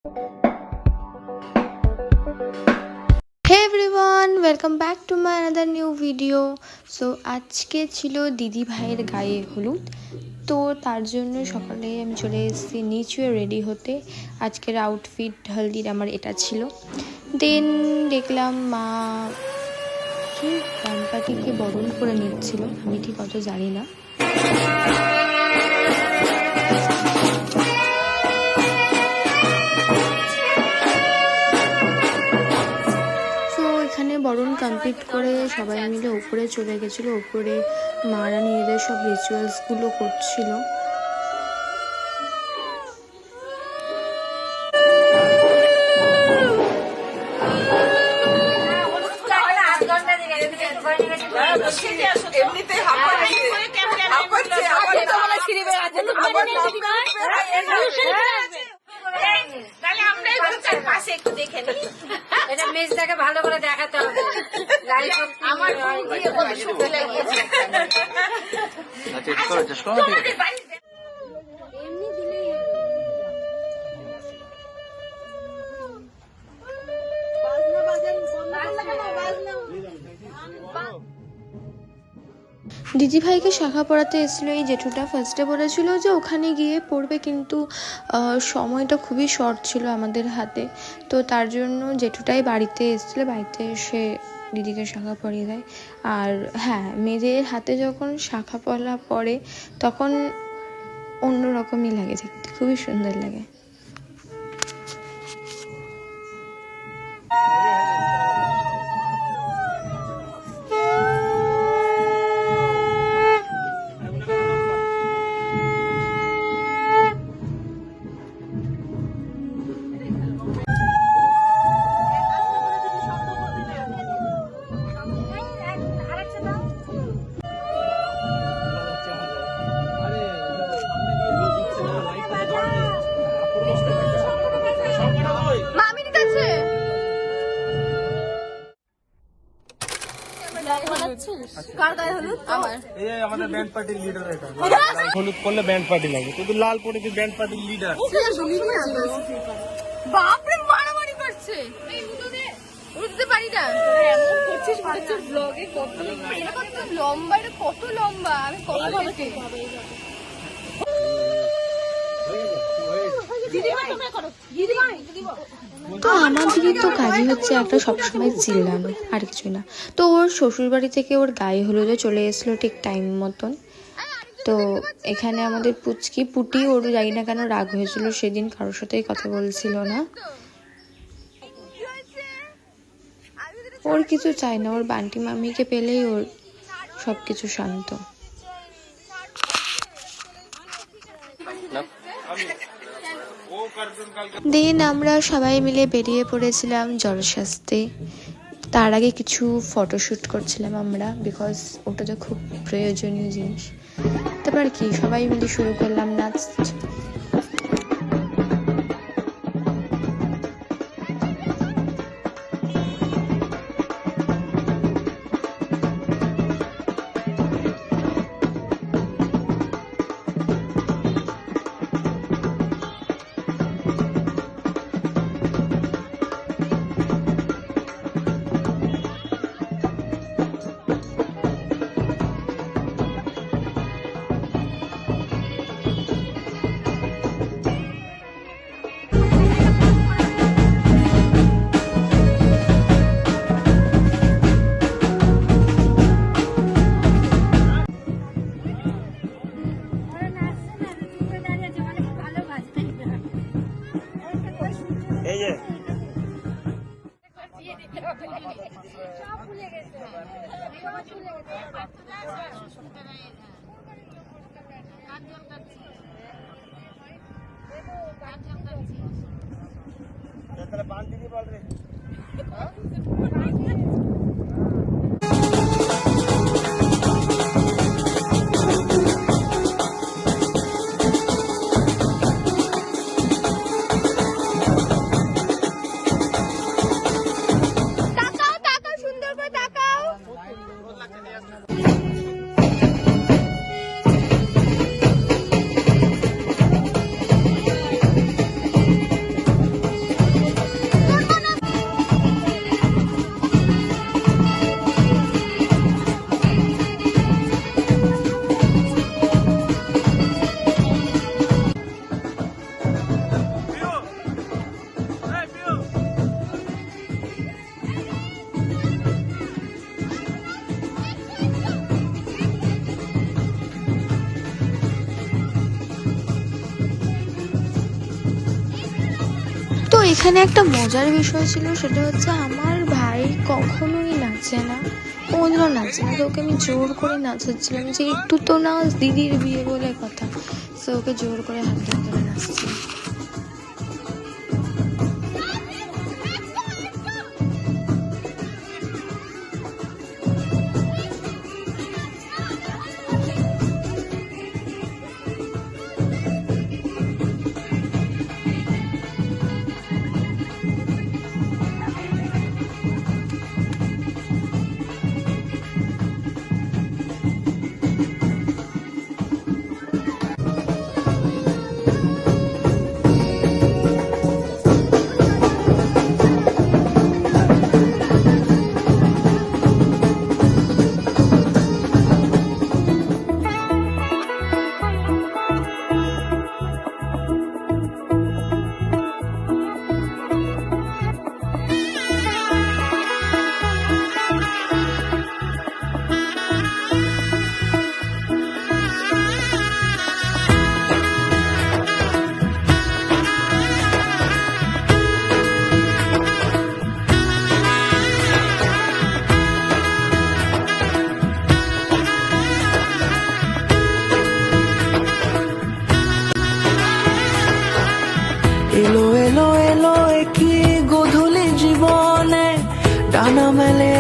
Hey everyone, welcome back to my another new video. So আজকে ছিল দিদি ভাইয়ের গায়ে হলুদ, তো তার জন্য সকালে আমি চলে এসেছি নিচে রেডি হতে। আজকের আউটফিট হলদির আমার এটা ছিল। দেন দেখলাম মা কি বানপাটিকে বরণ করে নিচ্ছিল, আমি ঠিক অত জানি না। বরণ কমপ্লিট করে সবাই মিলে উপরে চলে গেছিল। উপরে মারা নিজেদের সব রিচুয়ালসগুলো করছিল। এটা মেজটাকে ভালো করে দেখাতে হবে। আমার দিদি ভাইকে শাখা পড়াতে এসেছিল এই জেঠুটা। ফার্স্টে বলেছিল যে ওখানে গিয়ে পড়বে, কিন্তু সময়টা খুবই শর্ট ছিল আমাদের হাতে, তো তার জন্য জেঠুটাই বাড়িতে এসেছিলো। বাড়িতে এসে দিদিকে শাখা পরিয়ে দেয়। আর হ্যাঁ, মেয়েদের হাতে যখন শাখা পলা পড়ে তখন অন্যরকমই লাগে দেখতে, খুবই সুন্দর লাগে। আমাদের ব্যান্ড পার্টির লিডার, এটা হলুদ করলে ব্যান্ড পার্টি লাগে, কিন্তু লাল পরে ব্যান্ড পার্টির লিডার। বাপরে মারামারি করছে, উঠতে পারি না। কত লম্বা, এটা কত লম্বা, আমি কত ভাবছি। তো আমাদেরই তো কাজই হচ্ছে একটা সবসময় চিল্লানো, আর কিছু না। তো ওর শ্বশুরবাড়ি থেকে ওর গায়ে হলুদে চলে এসেছিলো ঠিক টাইম মতন। তো এখানে আমাদের পুটি ওর জানি না কেন রাগ হয়েছিল সেদিন, কারোর সাথেই কথা বলছিল না। ওর কিছু চাই না, ওর বান্টি মামিকে পেলেই ওর সবকিছু শান্ত। দেন আমরা সবাই মিলে বেরিয়ে পড়েছিলাম জলশাস্তে। তার আগে কিছু ফটোশ্যুট করছিলাম আমরা, বিকজ ওটা তো খুব প্রয়োজনীয় জিনিস। তারপর কি সবাই মিলে শুরু করলাম নাচ। তো এখানে একটা মজার বিষয় ছিল, সেটা হচ্ছে আমার ভাই কখনোই নাচে না, কোনদিনও নাচে না। তো ওকে আমি জোর করে নাচাচ্ছিলাম যে একটু তো নাচ, দিদির বিয়ে বলে কথা। তো ওকে জোর করে হাত ধরে নাচছিলাম। এলো এলো এলো কি গোধূলি জীবনে, ডানা মেলে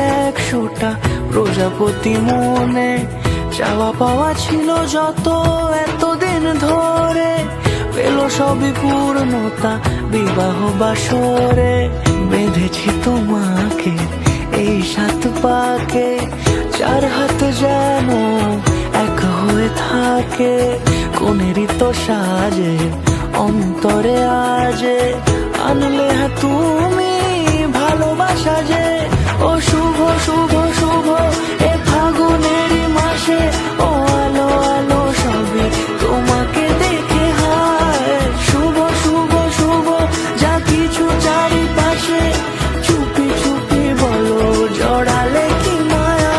100টা প্রজাপতি মনে। চাওয়া পাওয়া ছিল যত এতদিন ধরে, পেল সবই পূর্ণতা বিবাহ বাসরে। বেঁধেছি তোমাকে এই 7 পাকে, 4 হাত যেন এক হয়ে থাকে। কোনেরই তো সাজে অন্তরে আজে, আনলে তুমি ভালোবাসা যে। ও শুভ শুভ শুভ এ ফাগুনেরই মাসে, ও আলো আলো সবই তোমাকে দেখে হায়। শুভ শুভ শুভ যা কিছু চারিপাশে, চুপি চুপি বলো জড়ালে কি মায়া।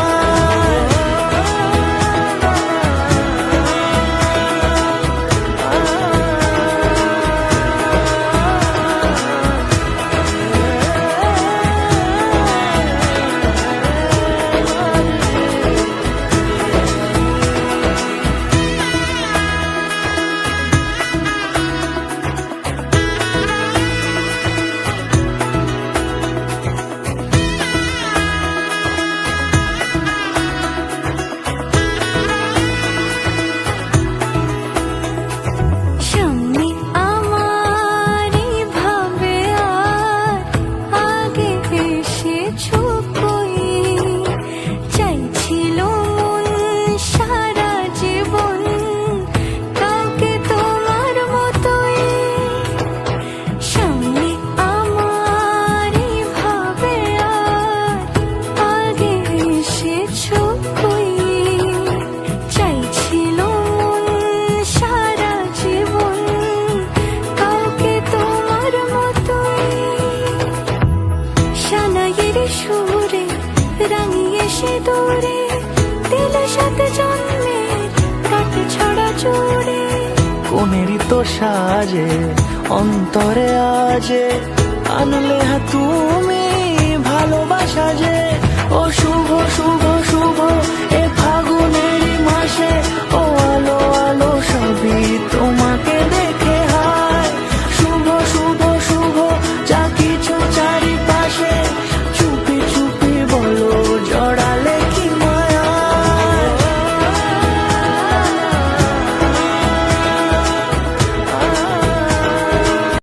সামনে আমার ভাবে আর আগে এসেছো কই, চাইছিল মন সারা জীবন কাউকে তোমার মতোই। সামনে আমার ভাবে আর আগে এসেছো কই, চাইছিল মন সারা জীবন কাউকে তোমার মতোই। সানাইয়ের সুরে রাঙিয়ে সে দূরে, দিল 7 জন্মের কাট ছড়া জোরে। কোনেরই তো সাজে অন্তরে আজে, আনলে তুমি ভালোবাসা যে। ও শুভ শুভ শুভ